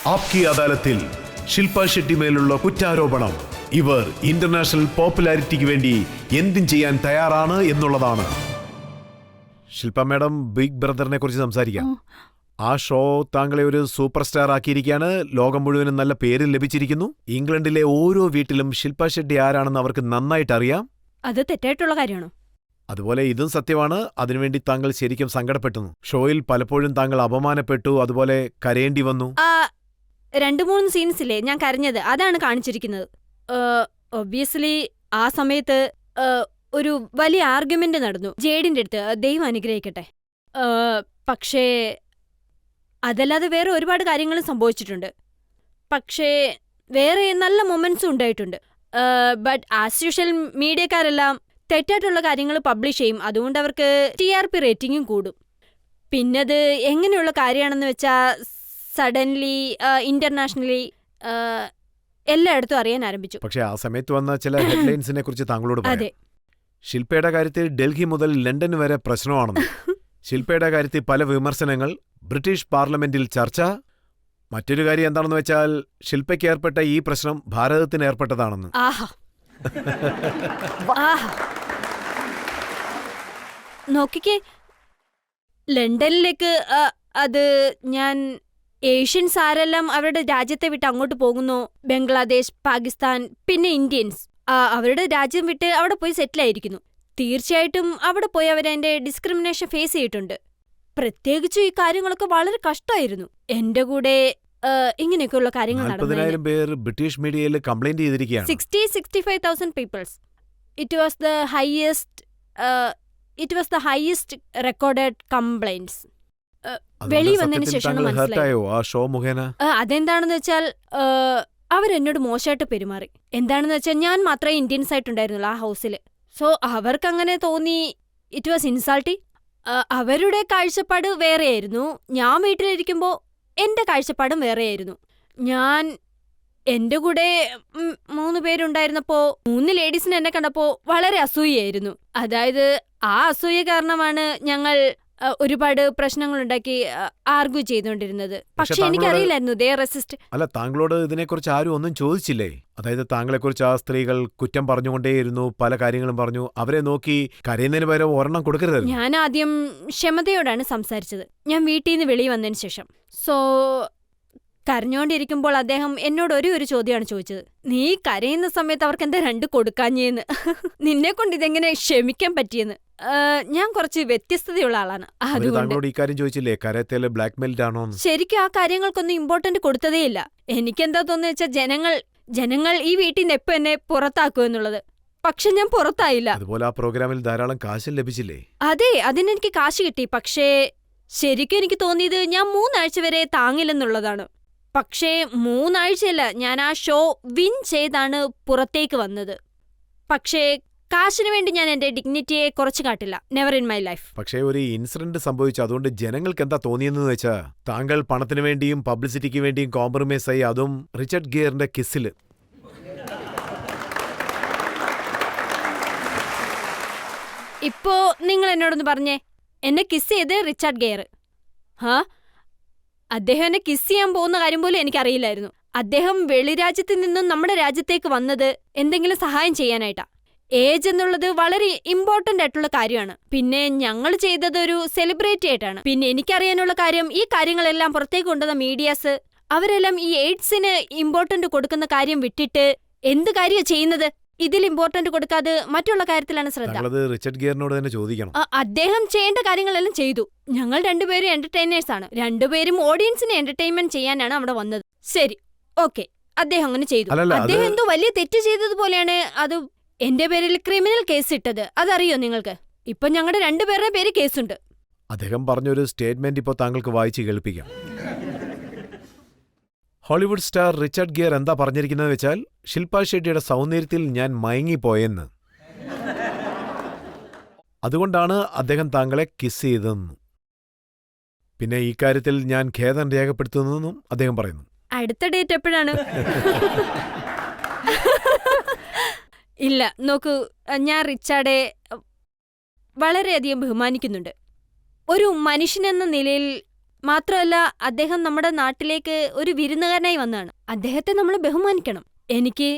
ആപ്കി അദാലത്തിൽ ശില്പ ഷെട്ടി മേലുള്ള കുറ്റാരോപണം. ഇവർ ഇന്റർനാഷണൽ പോപ്പുലാരിറ്റിക്ക് വേണ്ടി എന്തും ചെയ്യാൻ തയ്യാറാണ് എന്നുള്ളതാണ്. ശില്പ മാഡം, ബിഗ് ബ്രദറിനെ കുറിച്ച് സംസാരിക്കാം. ആ ഷോ താങ്കളെ ഒരു സൂപ്പർ സ്റ്റാർ ആക്കിയിരിക്കുകയാണ്. ലോകം മുഴുവനും നല്ല പേര് ലഭിച്ചിരിക്കുന്നു. ഇംഗ്ലണ്ടിലെ ഓരോ വീട്ടിലും ശില്പ ഷെട്ടി ആരാണെന്ന് അവർക്ക് നന്നായിട്ട് അറിയാം. അത് തെറ്റായിട്ടുള്ള കാര്യമാണോ? അതുപോലെ ഇതും സത്യമാണ്. അതിനുവേണ്ടി താങ്കൾ ശരിക്കും സങ്കടപ്പെട്ടു. ഷോയിൽ പലപ്പോഴും താങ്കൾ അപമാനപ്പെട്ടു, അതുപോലെ കരയേണ്ടി വന്നു. 2-3 സീൻസിലെ ഞാൻ കരഞ്ഞത് അതാണ് കാണിച്ചിരിക്കുന്നത്. ഒബ്വിയസ്ലി ആ സമയത്ത് ഒരു വലിയ ആർഗ്യുമെന്റ് നടന്നു ജേഡിന്റെ അടുത്ത്. ദൈവം അനുഗ്രഹിക്കട്ടെ. പക്ഷേ അതല്ലാതെ വേറെ ഒരുപാട് കാര്യങ്ങളും സംഭവിച്ചിട്ടുണ്ട്. പക്ഷേ വേറെ നല്ല മൊമെന്റ്സും ഉണ്ടായിട്ടുണ്ട്. ബട്ട് ആസ് യൂഷ്വൽ മീഡിയക്കാരെല്ലാം തെറ്റായിട്ടുള്ള കാര്യങ്ങൾ പബ്ലിഷ് ചെയ്യും. അതുകൊണ്ട് അവർക്ക് TRP റേറ്റിംഗും കൂടും. പിന്നത് എങ്ങനെയുള്ള കാര്യമാണെന്ന് വെച്ചാൽ സഡൻലി ഇന്റർനാഷണലി എല്ലായിടത്തും അറിയാൻ ആരംഭിച്ചു. പക്ഷേ ആ സമയത്ത് വന്ന ചില ഹെഡ്ലൈൻസിനെ കുറിച്ച് താങ്കളോട് പറയാം. അതെ, ശില്പയുടെ കാര്യത്തിൽ ഡൽഹി മുതൽ ലണ്ടൻ വരെ പ്രശ്നമാണെന്ന്. ശില്പയുടെ കാര്യത്തിൽ പല വിമർശനങ്ങൾ, ബ്രിട്ടീഷ് പാർലമെന്റിൽ ചർച്ച. മറ്റൊരു കാര്യം എന്താണെന്ന് വെച്ചാൽ ശില്പയ്ക്ക് ഏർപ്പെട്ട ഈ പ്രശ്നം ഭാരതത്തിന് ഏർപ്പെട്ടതാണെന്ന്. ആഹാ ആഹാ നോക്കിക്കേ, ലണ്ടനിലേക്ക് അത് ഞാൻ ഏഷ്യൻസ് ആരെല്ലാം അവരുടെ രാജ്യത്തെ വിട്ട് അങ്ങോട്ട് പോകുന്നു. ബംഗ്ലാദേശ്, പാകിസ്ഥാൻ, പിന്നെ ഇന്ത്യൻസ് അവരുടെ രാജ്യം വിട്ട് അവിടെ പോയി സെറ്റിലായിരിക്കുന്നു. തീർച്ചയായിട്ടും അവിടെ പോയി അവരെന്റെ ഡിസ്ക്രിമിനേഷൻ ഫേസ് ചെയ്തിട്ടുണ്ട്. പ്രത്യേകിച്ചും ഈ കാര്യങ്ങളൊക്കെ വളരെ കഷ്ടമായിരുന്നു. എന്റെ കൂടെ ഇങ്ങനെയൊക്കെയുള്ള കാര്യങ്ങൾ നടന്നു. 40,000 പേർ ബ്രിട്ടീഷ് മീഡിയയിൽ കംപ്ലൈന്റ് ചെയ്തിരിക്കുകയാണ്. 60-65,000 peoples. It was the highest recorded complaints. വെളി വന്നതിന് ശേഷം ഹർട്ടായോ ആ ഷോ മുഖേന? അതെന്താണെന്ന് വെച്ചാൽ അവരെന്നോട് മോശമായിട്ട് പെരുമാറി. എന്താണെന്ന് വെച്ചാൽ ഞാൻ മാത്രമേ ഇന്ത്യൻസ് ആയിട്ടുണ്ടായിരുന്നുള്ളൂ ആ ഹൗസിൽ. സോ അവർക്കങ്ങനെ തോന്നി. It was insulting. അവരുടെ കാഴ്ചപ്പാട് വേറെയായിരുന്നു. ഞാൻ വീട്ടിലിരിക്കുമ്പോൾ എന്റെ കാഴ്ചപ്പാടും വേറെയായിരുന്നു. ഞാൻ എന്റെ കൂടെ 3 പേരുണ്ടായിരുന്നപ്പോ 3 ലേഡീസിനെ എന്നെ കണ്ടപ്പോ വളരെ അസൂയായിരുന്നു. അതായത് ആ അസൂയ കാരണമാണ് ഞങ്ങൾ ഒരുപാട് പ്രശ്നങ്ങളുണ്ടാക്കി ആർഗ്യൂ ചെയ്തുകൊണ്ടിരുന്നത്. പക്ഷെ എനിക്കറിയില്ലായിരുന്നു ദേ റെസിസ്റ്റ്. അല്ല, താങ്കളോട് ഇതിനെക്കുറിച്ച് ആരും ഒന്നും ചോദിച്ചില്ലേ? അതായത് താങ്കളെക്കുറിച്ച് ആ സ്ത്രീകൾ കുറ്റം പറഞ്ഞുകൊണ്ടേയിരുന്നു, പല കാര്യങ്ങളും പറഞ്ഞു. അവരെ നോക്കി കരയുന്നതിന് പകരം ഒരെണ്ണം കൊടുക്കരുത്. ഞാൻ ആദ്യം ക്ഷമതയോടാണ് സംസാരിച്ചത്, ഞാൻ വീട്ടിൽ നിന്ന് വെളിയിൽ വന്നതിന് ശേഷം. സോ കരഞ്ഞോണ്ടിരിക്കുമ്പോൾ അദ്ദേഹം എന്നോട് ഒരു ചോദ്യമാണ് ചോദിച്ചത്. നീ കരയുന്ന സമയത്ത് അവർക്ക് എന്താ 2 കൊടുക്കാഞ്ഞേന്ന്? നിന്നെ കൊണ്ട് ഇതെങ്ങനെ ക്ഷമിക്കാൻ പറ്റിയെന്ന്. ഞാൻ കുറച്ച് വ്യത്യസ്തതയുള്ള ആളാണ്. അതുകൊണ്ട് ഈ കാര്യം ചോദിച്ചില്ലേ, കരത്തേല് ബ്ലാക്ക്മെയിൽഡ് ആണോ? ശരിക്കും ആ കാര്യങ്ങൾക്കൊന്നും ഇമ്പോർട്ടന്റ് കൊടുത്തതേയില്ല. എനിക്കെന്താ തോന്നുന്നു വെച്ചാൽ ജനങ്ങൾ ഈ വീട്ടിൽ നിന്ന് എപ്പോ എന്നെ പുറത്താക്കും എന്നുള്ളത്. പക്ഷെ ഞാൻ പുറത്തായില്ല. അതുപോലെ ആ പ്രോഗ്രാമിൽ ധാരാളം കാശ് ലഭിച്ചില്ലേ? അതെ, അതിനെനിക്ക് കാശ് കിട്ടി. പക്ഷേ ശരിക്കും എനിക്ക് തോന്നിയത് ഞാൻ 3 ആഴ്ച വരെ താങ്ങില്ലെന്നുള്ളതാണ്. പക്ഷേ 3 ആഴ്ചയല്ല, ഞാൻ ആ ഷോ വിൻ ചെയ്താണ് പുറത്തേക്ക് വന്നത്. പക്ഷേ കാശിന് വേണ്ടി ഞാൻ എന്റെ ഡിഗ്നിറ്റിയെ കുറച്ച് കാട്ടില്ല. Never in my life. പക്ഷേ ഒരു ഇൻസിഡന്റ് സംഭവിച്ചു. അതുകൊണ്ട് ജനങ്ങൾക്ക് എന്താ തോന്നിയെന്ന് വെച്ചാ താങ്കൾ പണത്തിന് വേണ്ടിയും പബ്ലിസിറ്റിക്ക് വേണ്ടിയും കോംപ്രമൈസ് ആയി, അതും റിച്ചർഡ് ഗിയറിന്റെ കിസ്സില്. ഇപ്പോ നിങ്ങൾ എന്നോടൊന്ന് പറഞ്ഞേ, എന്നെ കിസ് ചെയ്ത് റിച്ചർഡ് ഗിയർ? അദ്ദേഹം എന്നെ കിസ് ചെയ്യാൻ പോകുന്ന കാര്യം പോലും എനിക്കറിയില്ലായിരുന്നു. അദ്ദേഹം വെളിരാജ്യത്തിൽ നിന്നും നമ്മുടെ രാജ്യത്തേക്ക് വന്നത് എന്തെങ്കിലും സഹായം ചെയ്യാനായിട്ടാ. ഏജ് എന്നുള്ളത് വളരെ ഇമ്പോർട്ടന്റ് ആയിട്ടുള്ള കാര്യമാണ്. പിന്നെ ഞങ്ങൾ ചെയ്തത് ഒരു സെലിബ്രിറ്റി ആയിട്ടാണ്. പിന്നെ എനിക്കറിയാനുള്ള കാര്യം, ഈ കാര്യങ്ങളെല്ലാം പുറത്തേക്ക് കൊണ്ടുവന്ന മീഡിയാസ് അവരെല്ലാം ഈ എയ്ഡ്സിന് ഇമ്പോർട്ടന്റ് കൊടുക്കുന്ന കാര്യം വിട്ടിട്ട് എന്ത് കാര്യമാണ് ചെയ്യുന്നത്? ഇതിൽ ഇമ്പോർട്ടന്റ് കൊടുക്കാതെ മറ്റുള്ള കാര്യത്തിലാണ് ശ്രദ്ധ. റിച്ചർഡ് ഗിയറിനോട് തന്നെ ചോദിക്കണം. അദ്ദേഹം ചെയ്യേണ്ട കാര്യങ്ങളെല്ലാം ചെയ്തു. ഞങ്ങൾ 2 പേരും എന്റർടൈനേഴ്സ് ആണ്. 2 പേരും ഓഡിയൻസിനെ എന്റർടൈൻമെന്റ് ചെയ്യാനാണ് അവിടെ വന്നത്. ശരി, ഓക്കെ, അദ്ദേഹം അങ്ങനെ ചെയ്തു. അദ്ദേഹം എന്തോ വലിയ തെറ്റ് ചെയ്തതുപോലെയാണ് അത് എന്റെ പേരിൽ ക്രിമിനൽ കേസ് ഇട്ടത്. അതറിയോ നിങ്ങൾക്ക്? ഇപ്പൊ ഞങ്ങളുടെ 2 പേരുടെ പേര് കേസുണ്ട്. അദ്ദേഹം പറഞ്ഞൊരു സ്റ്റേറ്റ്മെന്റ് ഇപ്പോൾ താങ്കൾക്ക് വായിച്ച് കേൾപ്പിക്കാം. ഹോളിവുഡ് സ്റ്റാർ റിച്ചർഡ് ഗിയർ എന്താ പറഞ്ഞിരിക്കുന്നത് വെച്ചാൽ, ശില്പ ഷെട്ടിയുടെ സൗന്ദര്യത്തിൽ ഞാൻ മയങ്ങിപ്പോയെന്ന്. അതുകൊണ്ടാണ് അദ്ദേഹം താങ്കളെ കിസ് ചെയ്തതെന്നും. പിന്നെ ഈ കാര്യത്തിൽ ഞാൻ ഖേദം രേഖപ്പെടുത്തുന്നെന്നും അദ്ദേഹം പറയുന്നു. അടുത്ത ഡേറ്റ് എപ്പോഴാണ്? ഇല്ല, നോക്കൂ, ഞാൻ റിച്ചാർഡെ വളരെയധികം ബഹുമാനിക്കുന്നുണ്ട്. ഒരു മനുഷ്യനെന്ന നിലയിൽ മാത്രമല്ല അദ്ദേഹം നമ്മുടെ നാട്ടിലേക്ക് ഒരു വിരുന്നുകാരനായി വന്നതാണ്. അദ്ദേഹത്തെ നമ്മൾ ബഹുമാനിക്കണം. എനിക്ക്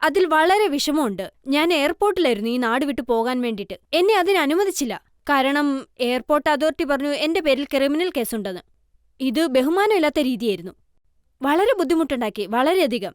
അതിൽ വളരെ വിഷമമുണ്ട്. ഞാൻ എയർപോർട്ടിലായിരുന്നു ഈ നാട് വിട്ടു പോകാൻ വേണ്ടിയിട്ട്. എന്നെ അതിന് അനുവദിച്ചില്ല. കാരണം എയർപോർട്ട് അതോറിറ്റി പറഞ്ഞു എന്റെ പേരിൽ ക്രിമിനൽ കേസുണ്ടെന്ന്. ഇത് ബഹുമാനമില്ലാത്ത രീതിയായിരുന്നു. വളരെ ബുദ്ധിമുട്ടുണ്ടാക്കി, വളരെയധികം.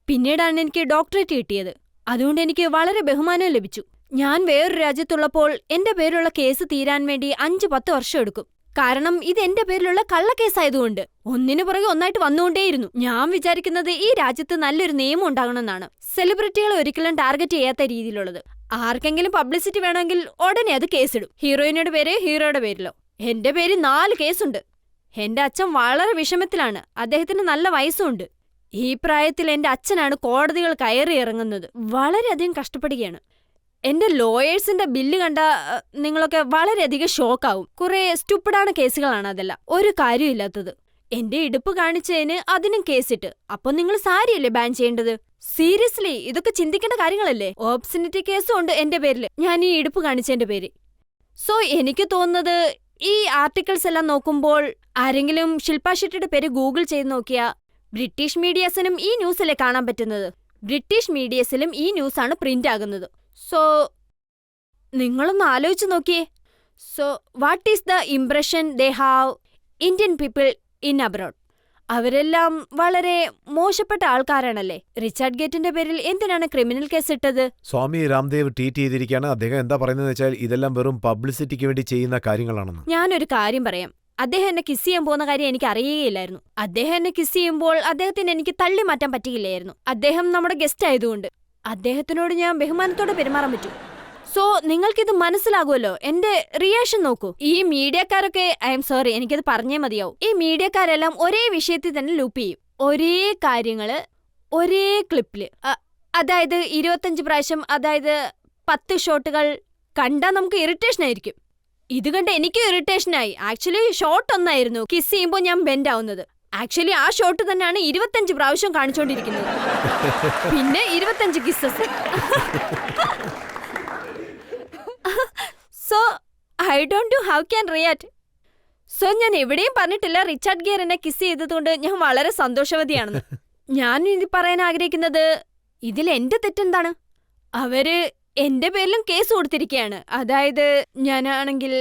പിന്നീടാണ് എനിക്ക് ഡോക്ടറേറ്റ് കിട്ടിയത്. അതുകൊണ്ട് എനിക്ക് വളരെ ബഹുമാനം ലഭിച്ചു. ഞാൻ വേറൊരു രാജ്യത്തുള്ളപ്പോൾ എന്റെ പേരിലുള്ള കേസ് തീരാൻ വേണ്ടി 5-10 വർഷം എടുക്കും. കാരണം ഇത് എന്റെ പേരിലുള്ള കള്ളക്കേസായതുകൊണ്ട് ഒന്നിനു പുറകെ ഒന്നായിട്ട് വന്നുകൊണ്ടേയിരുന്നു. ഞാൻ വിചാരിക്കുന്നത് ഈ രാജ്യത്ത് നല്ലൊരു നിയമം ഉണ്ടാകണമെന്നാണ്. സെലിബ്രിറ്റികളെ ഒരിക്കലും ടാർഗറ്റ് ചെയ്യാത്ത രീതിയിലുള്ളത്. ആർക്കെങ്കിലും പബ്ലിസിറ്റി വേണമെങ്കിൽ ഉടനെ അത് കേസിടും. ഹീറോയിനുടെ പേര് ഹീറോയുടെ പേരിലോ. എന്റെ പേര് 4 കേസുണ്ട്. എന്റെ അച്ഛൻ വളരെ വിഷമത്തിലാണ്. അദ്ദേഹത്തിന് നല്ല വയസ്സുണ്ട്. ഈ പ്രായത്തിൽ എന്റെ അച്ഛനാണ് കോടതികൾ കയറി ഇറങ്ങുന്നത്. വളരെയധികം കഷ്ടപ്പെടുകയാണ്. എന്റെ ലോയേഴ്സിന്റെ ബില്ല് കണ്ട നിങ്ങളൊക്കെ വളരെയധികം ഷോക്കാവും. കുറെ സ്റ്റുപ്പിഡാണ് കേസുകളാണ് അതെല്ലാം. ഒരു കാര്യമില്ലാത്തത്. എന്റെ ഇടുപ്പ് കാണിച്ചതിന് അതിനും കേസിട്ട്. അപ്പൊ നിങ്ങൾ സാരിയല്ലേ ബാൻ ചെയ്യേണ്ടത്? സീരിയസ്ലി ഇതൊക്കെ ചിന്തിക്കേണ്ട കാര്യങ്ങളല്ലേ? ഓബ്സിനിറ്റി കേസും ഉണ്ട് എന്റെ പേരിൽ, ഞാൻ ഈ ഇടുപ്പ് കാണിച്ചതിന്റെ പേര്. സോ എനിക്ക് തോന്നുന്നത് ഈ ആർട്ടിക്കിൾസ് എല്ലാം നോക്കുമ്പോൾ ആരെങ്കിലും ശില്പ ഷെട്ടിയുടെ പേര് ഗൂഗിൾ ചെയ്ത് നോക്കിയാ ബ്രിട്ടീഷ് മീഡിയസിനും ഈ ന്യൂസല്ലേ കാണാൻ പറ്റുന്നത്. ബ്രിട്ടീഷ് മീഡിയസിലും ഈ ന്യൂസാണ് പ്രിന്റ് ആകുന്നത്. സോ നിങ്ങളൊന്ന് ആലോചിച്ച് നോക്കിയേ. So what is the impression they have Indian people in abroad? അവരെല്ലാം വളരെ മോശപ്പെട്ട ആൾക്കാരാണല്ലേ. റിച്ചാർഡ് ഗേറ്റിന്റെ പേരിൽ എന്തിനാണ് ക്രിമിനൽ കേസ് ഇട്ടത്? സ്വാമി രാംദേവ് ട്വീറ്റ് ചെയ്തിരിക്കുകയാണ്. അദ്ദേഹം എന്താ പറയുന്നത് വെച്ചാൽ ഇതെല്ലാം വെറും പബ്ലിസിറ്റിക്ക് വേണ്ടി ചെയ്യുന്ന കാര്യങ്ങളാണെന്ന്. ഞാനൊരു കാര്യം പറയാം. അദ്ദേഹം എന്നെ കിസ് ചെയ്യാൻ പോകുന്ന കാര്യം എനിക്ക് അറിയുകയില്ലായിരുന്നു. അദ്ദേഹം എന്നെ കിസ് ചെയ്യുമ്പോൾ അദ്ദേഹത്തിന് എനിക്ക് തള്ളി മാറ്റാൻ പറ്റിയില്ലായിരുന്നു. അദ്ദേഹം നമ്മുടെ ഗസ്റ്റ് ആയതുകൊണ്ട് അദ്ദേഹത്തിനോട് ഞാൻ ബഹുമാനത്തോടെ പെരുമാറാൻ പറ്റും. സോ നിങ്ങൾക്കിത് മനസ്സിലാകുമല്ലോ. എന്റെ റിയാക്ഷൻ നോക്കൂ. ഈ മീഡിയക്കാരൊക്കെ ഐ എം സോറി, എനിക്കത് പറഞ്ഞേ മതിയാവും. ഈ മീഡിയക്കാരെല്ലാം ഒരേ വിഷയത്തിൽ തന്നെ ലൂപ്പ് ചെയ്യും. ഒരേ കാര്യങ്ങള് ഒരേ ക്ലിപ്പില്, അതായത് 25 പ്രാവശ്യം, അതായത് 10 ഷോട്ടുകൾ കണ്ടാൽ നമുക്ക് ഇറിറ്റേഷൻ ആയിരിക്കും. ഇത് കണ്ട് എനിക്കും ഇറിറ്റേഷനായി. ആക്ച്വലി ഷോട്ട് ഒന്നായിരുന്നു കിസ് ചെയ്യുമ്പോൾ ഞാൻ ബെൻഡ് ആവുന്നത്. ആക്ച്വലി ആ ഷോട്ട് തന്നെയാണ് 25 പ്രാവശ്യം കാണിച്ചുകൊണ്ടിരിക്കുന്നത്. പിന്നെ 25 kisses. So I don't know how can react. So ഞാൻ എവിടെയും പറഞ്ഞിട്ടില്ല റിച്ചാർഡ് ഗിയർ എന്നെ കിസ് ചെയ്തതുകൊണ്ട് ഞാൻ വളരെ സന്തോഷവതിയാണെന്ന്. ഞാൻ ഇനി പറയാൻ ആഗ്രഹിക്കുന്നത് ഇതിൽ എന്റെ തെറ്റെന്താണ്? അവര് എന്റെ പേരിലും കേസ് കൊടുത്തിരിക്കുകയാണ്. അതായത് ഞാനാണെങ്കിൽ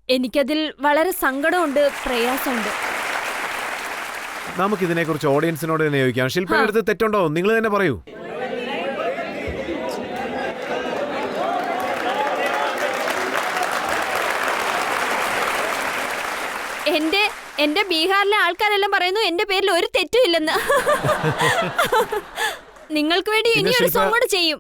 എനിക്കതിൽ വളരെ സങ്കടമുണ്ട്, പ്രയാസമുണ്ട്. നമുക്കിതിനെക്കുറിച്ച് ഓഡിയൻസിനോട് തന്നെ ചോദിക്കാം. ശില്പയുടെ അടുത്ത് തെറ്റുണ്ടോ? നിങ്ങൾ തന്നെ പറയൂ. എന്റെ ബീഹാറിലെ ആൾക്കാരെല്ലാം പറയുന്നു എന്റെ പേരിൽ ഒരു തെറ്റും ഇല്ലെന്ന്. നിങ്ങൾക്ക് വേണ്ടി ഇനി ഒരു സോങ് കൂടെ ചെയ്യും.